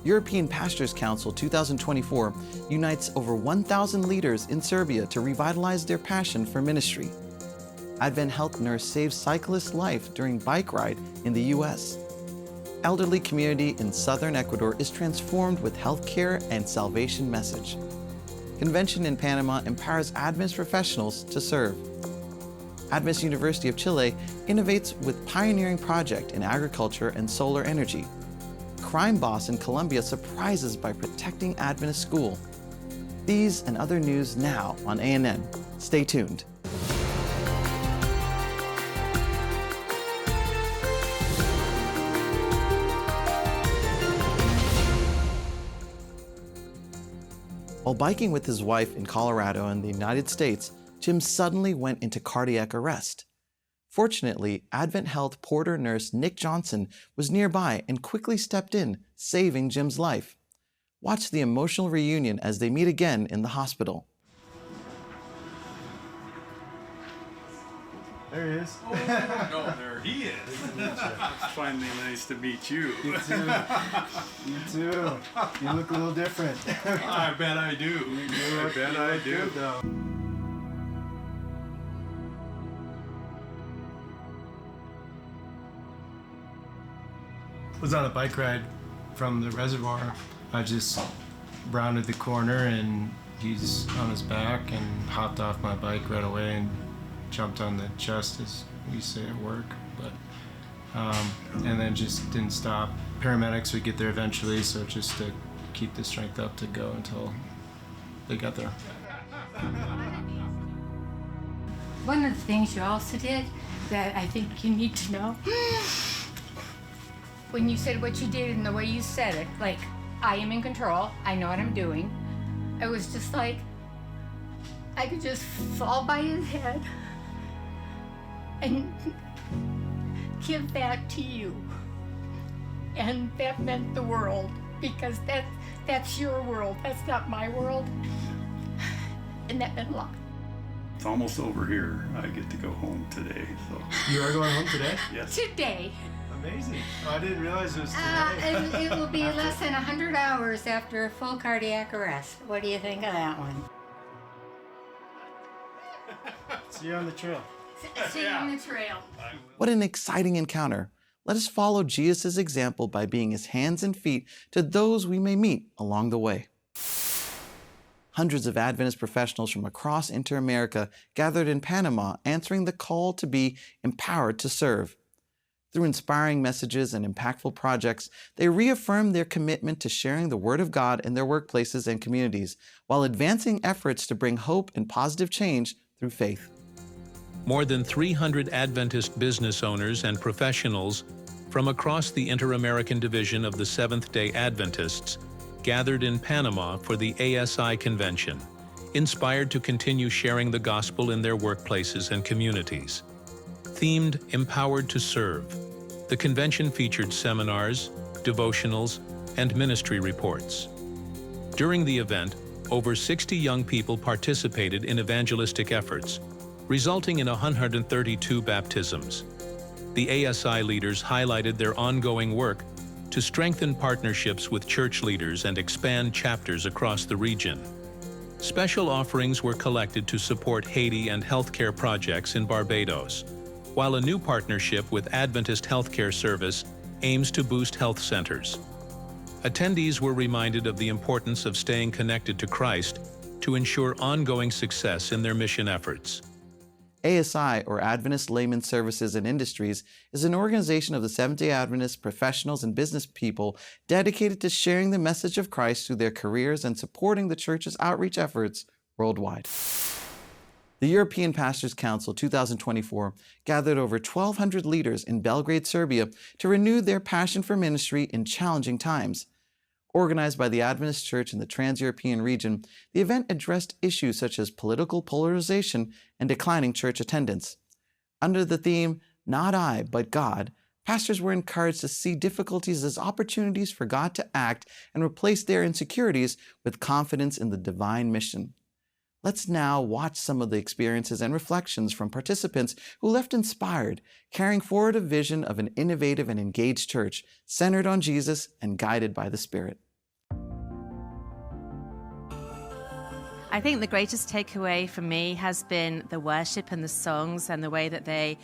European Pastors Council 2024 unites over 1,000 leaders in Serbia to revitalize their passion for ministry. AdventHealth nurse saves cyclist life during bike ride in the U.S. Elderly community in Southern Ecuador is transformed with healthcare and salvation message. Convention in Panama empowers Adventist professionals to serve. Adventist University of Chile innovates with pioneering project in agriculture and solar energy. Crime boss in Colombia surprises by protecting Adventist school. These and other news now on ANN. Stay tuned. While biking with his wife in Colorado in the United States, Jim suddenly went into cardiac arrest. Fortunately, AdventHealth porter nurse Nick Johnson was nearby and quickly stepped in, saving Jim's life. Watch the emotional reunion as they meet again in the hospital. There he is. Oh, no, there he is. It's finally nice to meet you. You too. You too. You look a little different. I bet I do. I bet I do. Good, though. Was on a bike ride from the reservoir. I just rounded the corner and he's on his back and hopped off my bike right away and jumped on the chest, as we say at work, and then just didn't stop. Paramedics would get there eventually, so just to keep the strength up to go until they got there. One of the things you also did that I think you need to know, when you said what you did and the way you said it, like, I am in control, I know what I'm doing, it was just like, I could just fall by his head and give that to you. And that meant the world, because that's your world, that's not my world. And that meant a lot. It's almost over here. I get to go home today, so. You are going home today? Yes. Today. Amazing. Oh, I didn't realize it was today. It will be less than 100 hours after a full cardiac arrest. What do you think of that one? See you on the trail. See you on the trail. What an exciting encounter. Let us follow Jesus' example by being his hands and feet to those we may meet along the way. Hundreds of Adventist professionals from across Inter-America gathered in Panama, answering the call to be empowered to serve. Through inspiring messages and impactful projects, they reaffirmed their commitment to sharing the Word of God in their workplaces and communities, while advancing efforts to bring hope and positive change through faith. More than 300 Adventist business owners and professionals from across the Inter-American division of the Seventh-day Adventists gathered in Panama for the ASI convention, inspired to continue sharing the gospel in their workplaces and communities. Themed Empowered to Serve, the convention featured seminars, devotionals, and ministry reports. During the event, over 60 young people participated in evangelistic efforts, resulting in 132 baptisms. The ASI leaders highlighted their ongoing work to strengthen partnerships with church leaders and expand chapters across the region. Special offerings were collected to support Haiti and healthcare projects in Barbados, while a new partnership with Adventist Healthcare Service aims to boost health centers. Attendees were reminded of the importance of staying connected to Christ to ensure ongoing success in their mission efforts. ASI, or Adventist Layman Services and Industries, is an organization of the Seventh-day Adventist professionals and business people dedicated to sharing the message of Christ through their careers and supporting the church's outreach efforts worldwide. The European Pastors Council 2024 gathered over 1,200 leaders in Belgrade, Serbia, to renew their passion for ministry in challenging times. Organized by the Adventist Church in the Trans-European region, the event addressed issues such as political polarization and declining church attendance. Under the theme, "Not I, but God," pastors were encouraged to see difficulties as opportunities for God to act and replace their insecurities with confidence in the divine mission. Let's now watch some of the experiences and reflections from participants who left inspired, carrying forward a vision of an innovative and engaged church centered on Jesus and guided by the Spirit. I think the greatest takeaway for me has been the worship and the songs and the way that they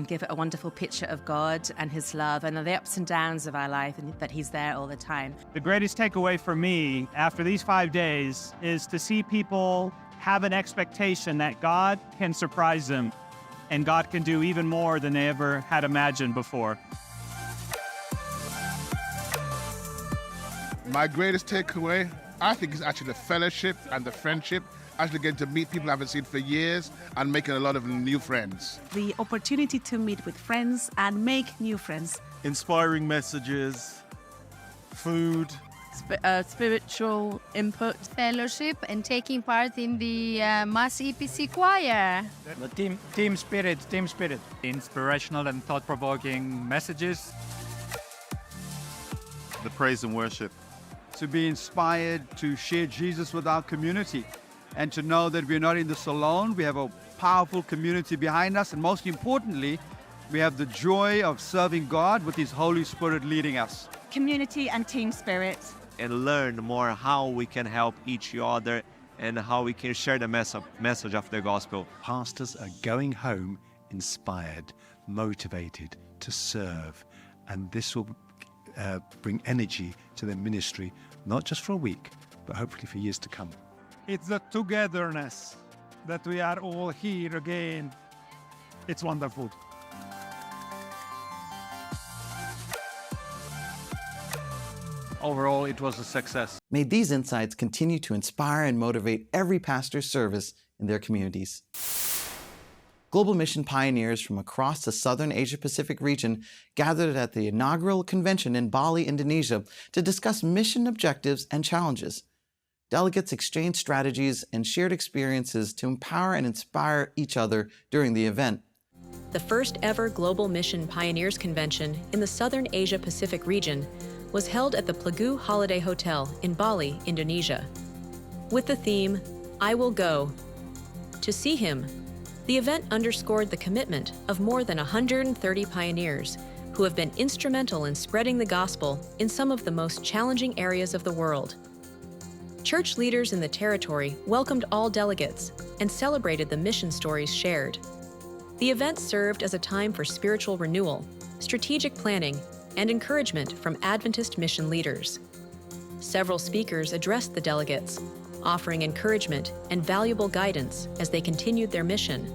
give a wonderful picture of God and His love and the ups and downs of our life, and that He's there all the time. The greatest takeaway for me after these 5 days is to see people have an expectation that God can surprise them and God can do even more than they ever had imagined before. My greatest takeaway, I think, is actually the fellowship and the friendship, actually getting to meet people I haven't seen for years and making a lot of new friends. The opportunity to meet with friends and make new friends. Inspiring messages, food, spiritual input, fellowship, and taking part in the Mass EPC choir. The team spirit, inspirational and thought-provoking messages. the praise and worship. To be inspired to share Jesus with our community and to know that we're not in this alone. We have a powerful community behind us, and most importantly, we have the joy of serving God with His Holy Spirit leading us. Community and team spirit. And learn more how we can help each other and how we can share the message of the gospel. Pastors are going home inspired, motivated to serve, and this will bring energy to their ministry, not just for a week, but hopefully for years to come. It's the togetherness that we are all here again. It's wonderful. Overall, it was a success. May these insights continue to inspire and motivate every pastor's service in their communities. Global mission pioneers from across the Southern Asia-Pacific region gathered at the inaugural convention in Bali, Indonesia, to discuss mission objectives and challenges. Delegates exchanged strategies and shared experiences to empower and inspire each other during the event. The first ever Global Mission Pioneers Convention in the Southern Asia-Pacific region was held at the Plagu Holiday Hotel in Bali, Indonesia, with the theme, I Will Go. To see him, the event underscored the commitment of more than 130 pioneers who have been instrumental in spreading the gospel in some of the most challenging areas of the world. Church leaders in the territory welcomed all delegates and celebrated the mission stories shared. The event served as a time for spiritual renewal, strategic planning, and encouragement from Adventist mission leaders. Several speakers addressed the delegates, offering encouragement and valuable guidance as they continued their mission.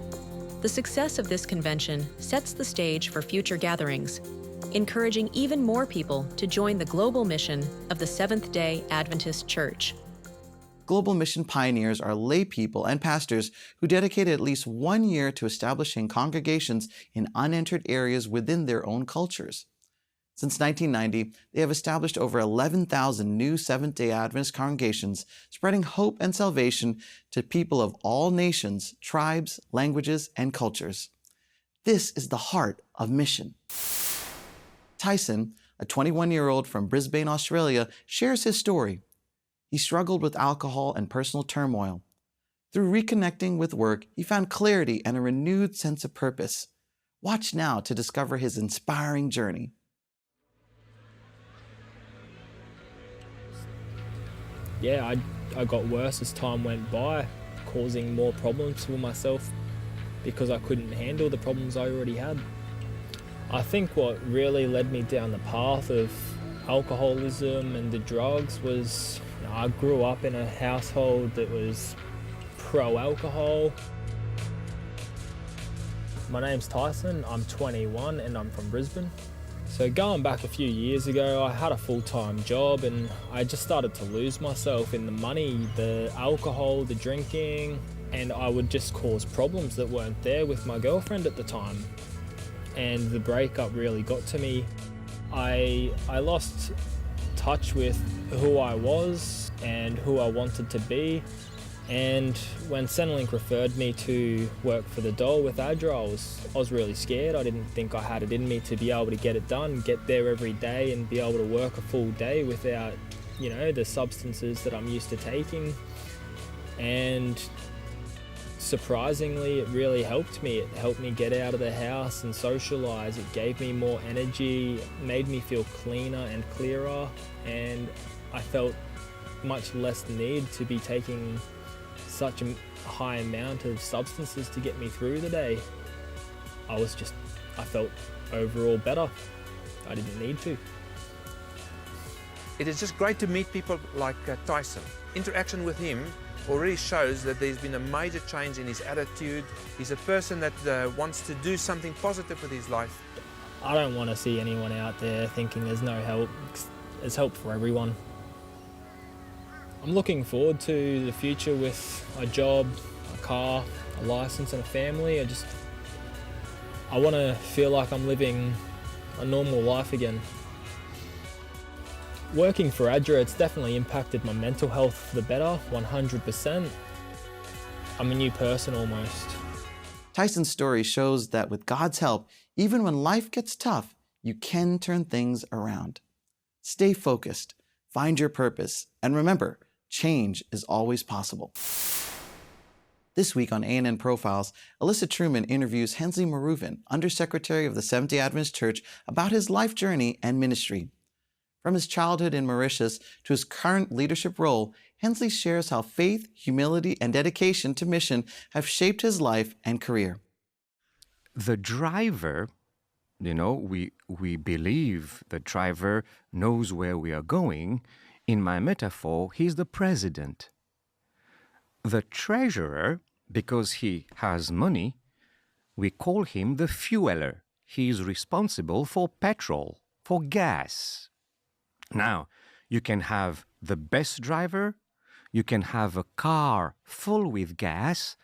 The success of this convention sets the stage for future gatherings, encouraging even more people to join the global mission of the Seventh-day Adventist Church. Global mission pioneers are lay people and pastors who dedicated at least 1 year to establishing congregations in unentered areas within their own cultures. Since 1990, they have established over 11,000 new Seventh-day Adventist congregations, spreading hope and salvation to people of all nations, tribes, languages, and cultures. This is the heart of mission. Tyson, a 21-year-old from Brisbane, Australia, shares his story. He struggled with alcohol and personal turmoil. Through reconnecting with work, he found clarity and a renewed sense of purpose. Watch now to discover his inspiring journey. Yeah, I got worse as time went by, causing more problems for myself because I couldn't handle the problems I already had. I think what really led me down the path of alcoholism and the drugs was, I grew up in a household that was pro-alcohol. My name's Tyson, I'm 21 and I'm from Brisbane. So going back a few years ago, I had a full-time job and I just started to lose myself in the money, the alcohol, the drinking, and I would just cause problems that weren't there with my girlfriend at the time. And the breakup really got to me. I lost touch with who I was and who I wanted to be. And when Centrelink referred me to work for the Dole with Adra, I was really scared. I didn't think I had it in me to be able to get it done, get there every day and be able to work a full day without, the substances that I'm used to taking. And surprisingly, it really helped me. It helped me get out of the house and socialize. It gave me more energy, made me feel cleaner and clearer, and I felt much less need to be taking such a high amount of substances to get me through the day. I felt overall better. I didn't need to. It is just great to meet people like Tyson. Interaction with him already shows that there's been a major change in his attitude. He's a person that wants to do something positive with his life. I don't want to see anyone out there thinking there's no help. There's help for everyone. I'm looking forward to the future with a job, a car, a license and a family. I want to feel like I'm living a normal life again. Working for ADRA, it's definitely impacted my mental health for the better, 100%. I'm a new person almost. Tyson's story shows that with God's help, even when life gets tough, you can turn things around. Stay focused, find your purpose, and remember, change is always possible. This week on A&N Profiles, Alyssa Truman interviews Hensley Maruvan, Undersecretary of the Seventh-day Adventist Church, about his life journey and ministry. From his childhood in Mauritius to his current leadership role, Hensley shares how faith, humility, and dedication to mission have shaped his life and career. The driver, we believe the driver knows where we are going. In my metaphor, he's the president. The treasurer, because he has money, we call him the fueler. He is responsible for petrol, for gas. Now, you can have the best driver, you can have a car full with gas,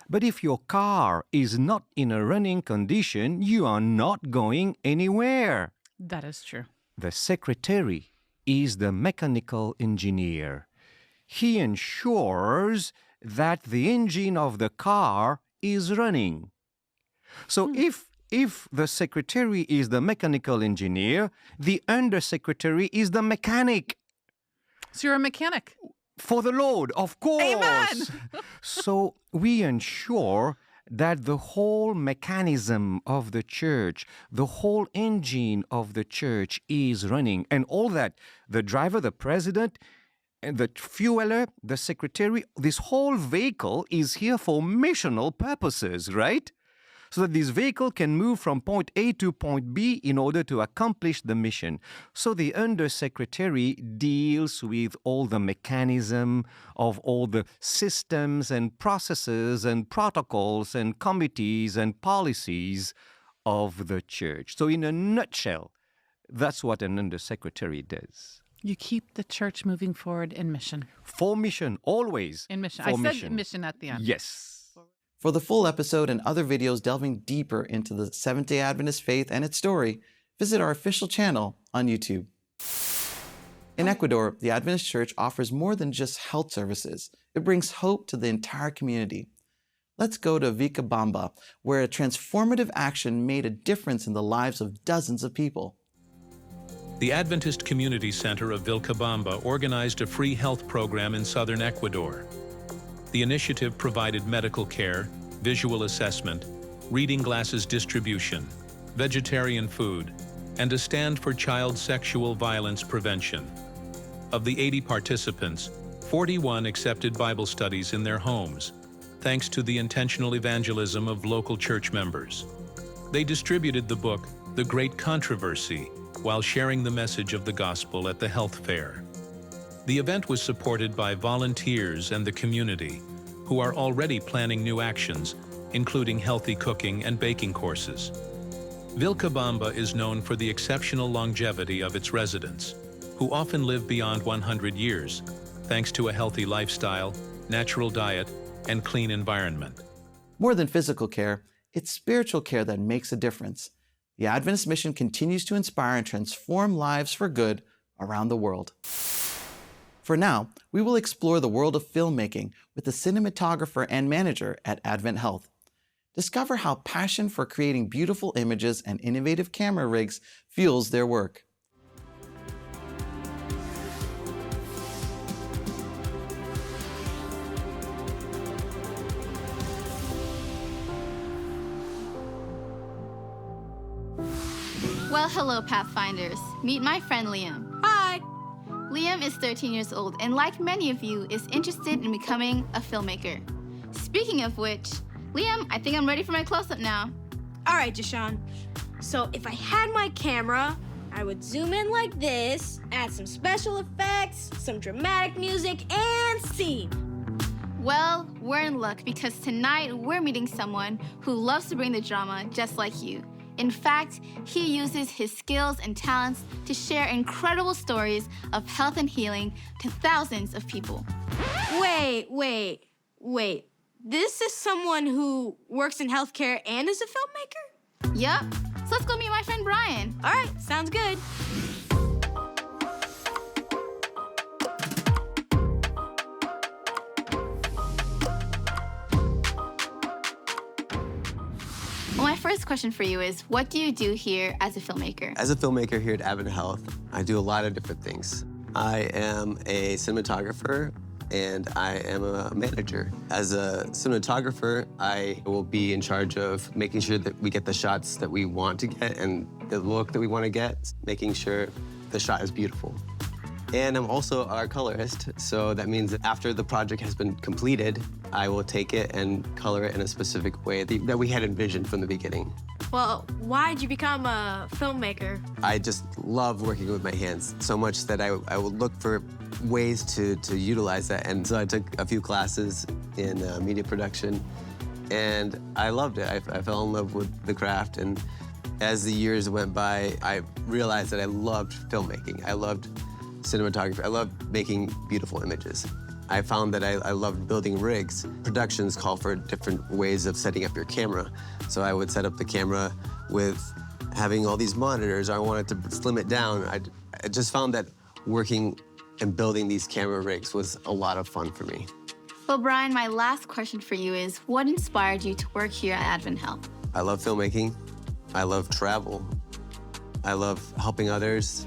but if your car is not in a running condition, you are not going anywhere. That is true. The secretary is the mechanical engineer. He ensures that the engine of the car is running. So if the secretary is the mechanical engineer, the undersecretary is the mechanic. So you're a mechanic? For the Lord, of course. Amen. So we ensure that the whole mechanism of the church, the whole engine of the church is running. And all that, the driver, the president, and the fueler, the secretary, this whole vehicle is here for missional purposes, right? So that this vehicle can move from point A to point B in order to accomplish the mission. So the undersecretary deals with all the mechanism of all the systems and processes and protocols and committees and policies of the church. So in a nutshell, that's what an undersecretary does. You keep the church moving forward in mission. For mission, always. In mission. For I said mission at the end. Yes. For the full episode and other videos delving deeper into the Seventh-day Adventist faith and its story, visit our official channel on YouTube. In Ecuador, the Adventist Church offers more than just health services. It brings hope to the entire community. Let's go to Vilcabamba, where a transformative action made a difference in the lives of dozens of people. The Adventist Community Center of Vilcabamba organized a free health program in southern Ecuador. The initiative provided medical care, visual assessment, reading glasses distribution, vegetarian food, and a stand for child sexual violence prevention. Of the 80 participants, 41 accepted Bible studies in their homes, thanks to the intentional evangelism of local church members. They distributed the book, The Great Controversy, while sharing the message of the gospel at the health fair. The event was supported by volunteers and the community, who are already planning new actions, including healthy cooking and baking courses. Vilcabamba is known for the exceptional longevity of its residents, who often live beyond 100 years, thanks to a healthy lifestyle, natural diet, and clean environment. More than physical care, it's spiritual care that makes a difference. The Adventist mission continues to inspire and transform lives for good around the world. For now, we will explore the world of filmmaking with the cinematographer and manager at AdventHealth. Discover how passion for creating beautiful images and innovative camera rigs fuels their work. Well, hello, Pathfinders. Meet my friend Liam. Hi! Liam Liam is 13 years old and, like many of you, is interested in becoming a filmmaker. Speaking of which, Liam, I think I'm ready for my close-up now. All right, Jashawn. So if I had my camera, I would zoom in like this, add some special effects, some dramatic music, and scene. Well, we're in luck because tonight we're meeting someone who loves to bring the drama just like you. In fact, he uses his skills and talents to share incredible stories of health and healing to thousands of people. Wait. This is someone who works in healthcare and is a filmmaker? Yup. So let's go meet my friend Brian. All right, sounds good. Well, my first question for you is, what do you do here as a filmmaker? As a filmmaker here at AdventHealth, I do a lot of different things. I am a cinematographer and I am a manager. As a cinematographer, I will be in charge of making sure that we get the shots that we want to get and the look that we want to get, making sure the shot is beautiful. And I'm also our colorist, so that means that after the project has been completed, I will take it and color it in a specific way that we had envisioned from the beginning. Well, why'd you become a filmmaker? I just love working with my hands so much that I would look for ways to utilize that. And so I took a few classes in media production, and I loved it. I fell in love with the craft, and as the years went by, I realized that I loved filmmaking. I loved cinematography. I loved making beautiful images. I found that I loved building rigs. Productions call for different ways of setting up your camera. So I would set up the camera with having all these monitors. I wanted to slim it down. I just found that working and building these camera rigs was a lot of fun for me. Well, Brian, my last question for you is, what inspired you to work here at AdventHealth? I love filmmaking. I love travel. I love helping others.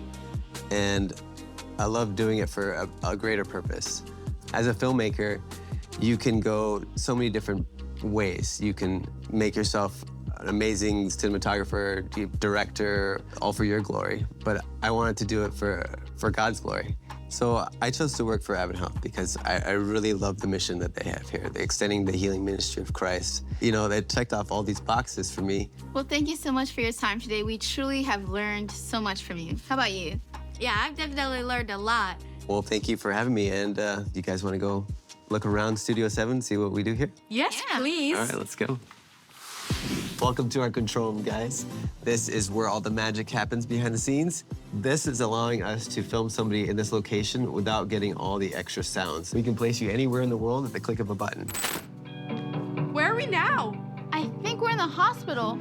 And I love doing it for a greater purpose. As a filmmaker, you can go so many different ways. You can make yourself an amazing cinematographer, director, all for your glory. But I wanted to do it for God's glory. So I chose to work for AdventHealth because I really love the mission that they have here, extending the healing ministry of Christ. You know, they checked off all these boxes for me. Well, thank you so much for your time today. We truly have learned so much from you. How about you? Yeah, I've definitely learned a lot. Well, thank you for having me. And you guys want to go look around Studio 7, see what we do here? Yes, please. All right, let's go. Welcome to our control room, guys. This is where all the magic happens behind the scenes. This is allowing us to film somebody in this location without getting all the extra sounds. We can place you anywhere in the world at the click of a button. Where are we now? I think we're in the hospital.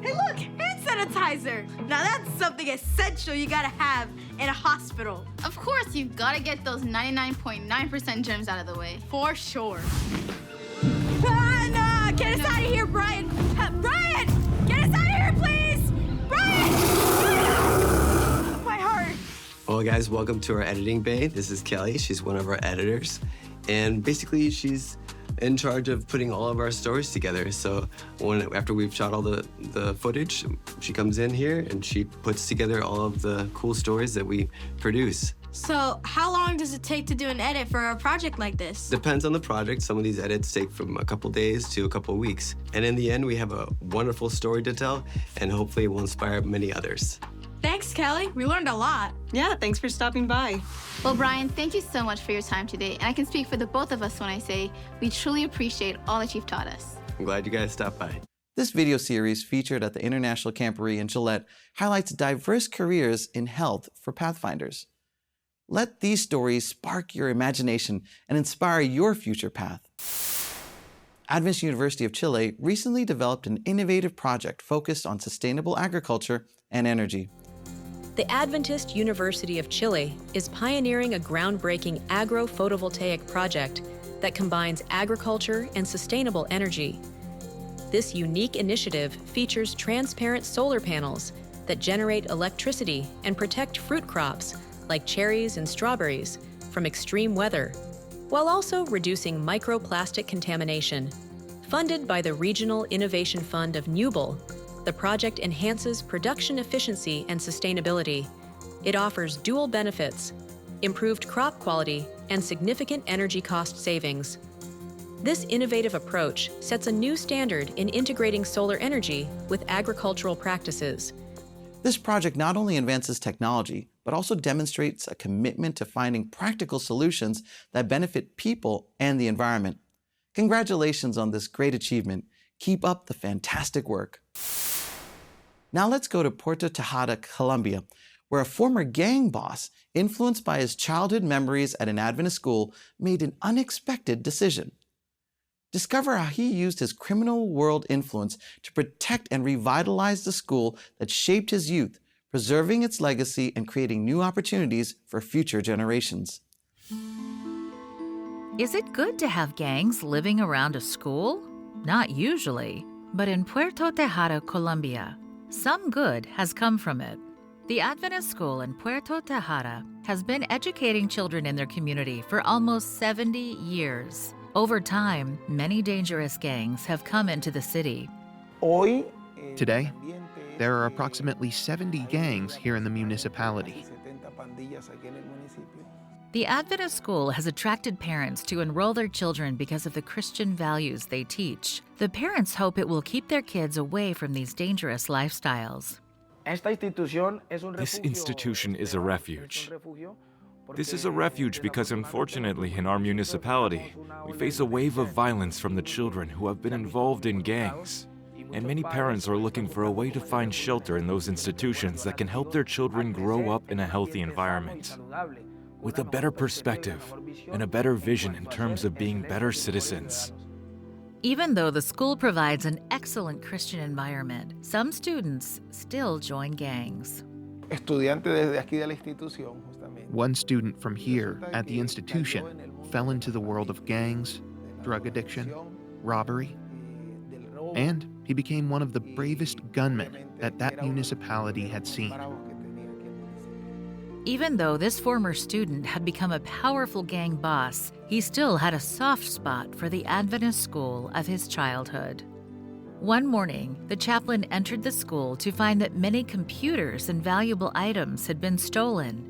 Hey, look, hand sanitizer. Now that's something essential you gotta have in a hospital. Of course, you've gotta get those 99.9% germs out of the way. For sure. No, get us out of here, Brian. Brian, get us out of here, please. Brian! My heart. Well, guys, welcome to our editing bay. This is Kelly. She's one of our editors. And basically, she's in charge of putting all of our stories together. So after we've shot all the footage, she comes in here and she puts together all of the cool stories that we produce. So how long does it take to do an edit for a project like this? Depends on the project. Some of these edits take from a couple days to a couple weeks. And in the end, we have a wonderful story to tell, and hopefully it will inspire many others. Thanks, Kelly. We learned a lot. Yeah, thanks for stopping by. Well, Brian, thank you so much for your time today. And I can speak for the both of us when I say we truly appreciate all that you've taught us. I'm glad you guys stopped by. This video series, featured at the International Camporee in Gillette, highlights diverse careers in health for Pathfinders. Let these stories spark your imagination and inspire your future path. Adventist University of Chile recently developed an innovative project focused on sustainable agriculture and energy. The Adventist University of Chile is pioneering a groundbreaking agro-photovoltaic project that combines agriculture and sustainable energy. This unique initiative features transparent solar panels that generate electricity and protect fruit crops like cherries and strawberries from extreme weather, while also reducing microplastic contamination. Funded by the Regional Innovation Fund of Newble, the project enhances production efficiency and sustainability. It offers dual benefits: improved crop quality, and significant energy cost savings. This innovative approach sets a new standard in integrating solar energy with agricultural practices. This project not only advances technology, but also demonstrates a commitment to finding practical solutions that benefit people and the environment. Congratulations on this great achievement. Keep up the fantastic work. Now let's go to Puerto Tejada, Colombia, where a former gang boss, influenced by his childhood memories at an Adventist school, made an unexpected decision. Discover how he used his criminal world influence to protect and revitalize the school that shaped his youth, preserving its legacy and creating new opportunities for future generations. Is it good to have gangs living around a school? Not usually, but in Puerto Tejada, Colombia, some good has come from it. The Adventist school in Puerto Tejada has been educating children in their community for almost 70 years. Over time, many dangerous gangs have come into the city. Today, there are approximately 70 gangs here in the municipality. The Adventist school has attracted parents to enroll their children because of the Christian values they teach. The parents hope it will keep their kids away from these dangerous lifestyles. This institution is a refuge. This is a refuge because, unfortunately, in our municipality, we face a wave of violence from the children who have been involved in gangs. And many parents are looking for a way to find shelter in those institutions that can help their children grow up in a healthy environment, with a better perspective and a better vision in terms of being better citizens. Even though the school provides an excellent Christian environment, some students still join gangs. One student from here at the institution fell into the world of gangs, drug addiction, robbery, and he became one of the bravest gunmen that municipality had seen. Even though this former student had become a powerful gang boss, he still had a soft spot for the Adventist school of his childhood. One morning, the chaplain entered the school to find that many computers and valuable items had been stolen.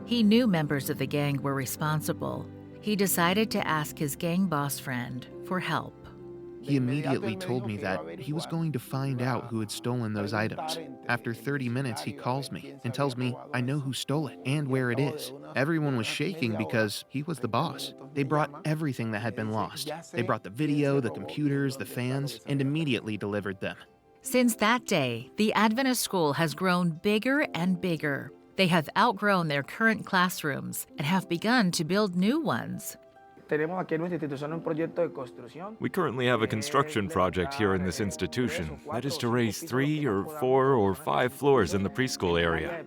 He knew members of the gang were responsible. He decided to ask his gang boss friend for help. He immediately told me that he was going to find out who had stolen those items. After 30 minutes, he calls me and tells me I know who stole it and where it is. Everyone was shaking because he was the boss. They brought everything that had been lost. They brought the video, the computers, the fans, and immediately delivered them. Since that day, the Adventist school has grown bigger and bigger. They have outgrown their current classrooms and have begun to build new ones. We currently have a construction project here in this institution that is to raise 3 or 4 or 5 floors in the preschool area.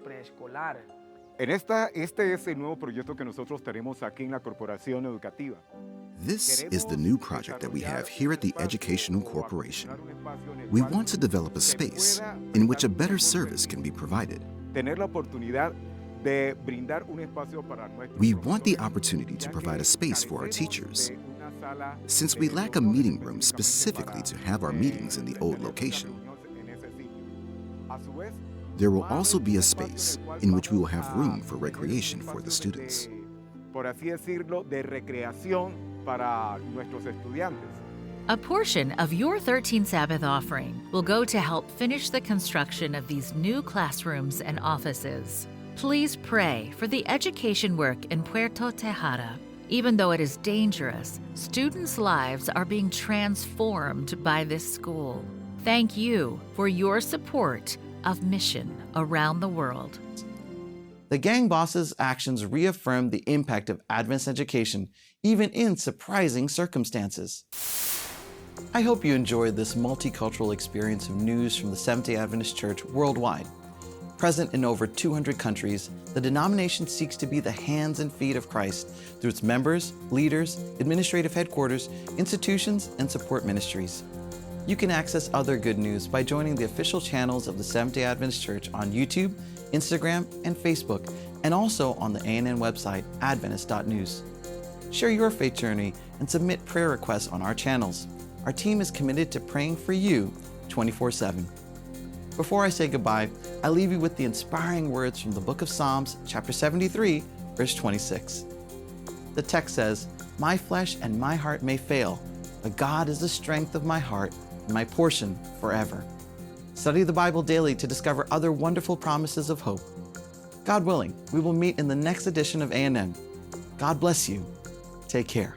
This is the new project that we have here at the Educational Corporation. We want to develop a space in which a better service can be provided. We want the opportunity to provide a space for our teachers. Since we lack a meeting room specifically to have our meetings in the old location, there will also be a space in which we will have room for recreation for the students. A portion of your 13th Sabbath offering will go to help finish the construction of these new classrooms and offices. Please pray for the education work in Puerto Tejada. Even though it is dangerous, students' lives are being transformed by this school. Thank you for your support of mission around the world. The gang boss's actions reaffirmed the impact of Adventist education, even in surprising circumstances. I hope you enjoyed this multicultural experience of news from the Seventh-day Adventist Church worldwide. Present in over 200 countries, the denomination seeks to be the hands and feet of Christ through its members, leaders, administrative headquarters, institutions, and support ministries. You can access other good news by joining the official channels of the Seventh-day Adventist Church on YouTube, Instagram, and Facebook, and also on the ANN website, adventist.news. Share your faith journey and submit prayer requests on our channels. Our team is committed to praying for you 24/7. Before I say goodbye, I leave you with the inspiring words from the book of Psalms, chapter 73, verse 26. The text says, "My flesh and my heart may fail, but God is the strength of my heart and my portion forever." Study the Bible daily to discover other wonderful promises of hope. God willing, we will meet in the next edition of A&M. God bless you. Take care.